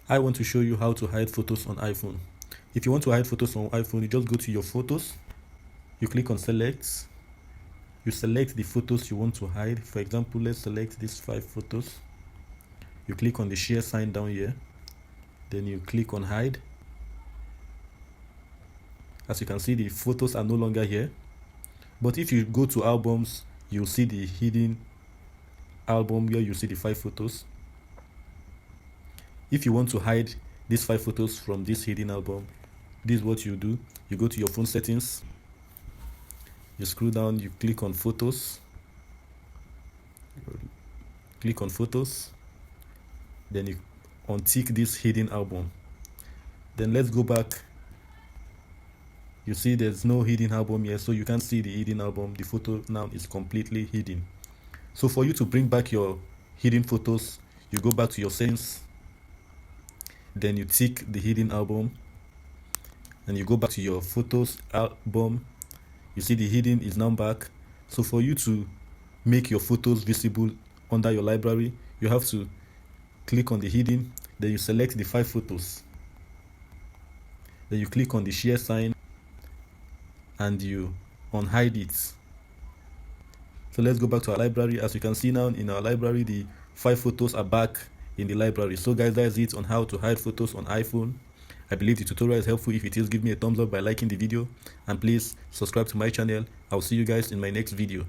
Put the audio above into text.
I want to show you how to hide photos on iPhone. If you want to hide photos on iPhone, you just go to your photos, you click on select, you select the photos you want to hide. For example, let's select these 5 photos. You click on the share sign down here, then you click on hide. As you can see, the photos are no longer here, but if you go to albums, you'll see the hidden album where you see the 5 photos. If you want to hide these 5 photos from this hidden album, this is what you do. You go to your phone settings, you scroll down, you click on photos, then you untick this hidden album. Then let's go back. You see there's no hidden album here, so you can't see the hidden album. The photo now is completely hidden. So for you to bring back your hidden photos, you go back to your settings, then you tick the hidden album, and you go back to your photos album. You see the hidden is now back. So for you to make your photos visible under your library, you have to click on the hidden, then you select the 5 photos, then you click on the share sign and you unhide it. So let's go back to our library. As you can see now in our library, the 5 photos are back in the library. So guys, that's it on how to hide photos on iPhone. I believe the tutorial is helpful. If it is, give me a thumbs up by liking the video, and please subscribe to my channel. I'll see you guys in my next video.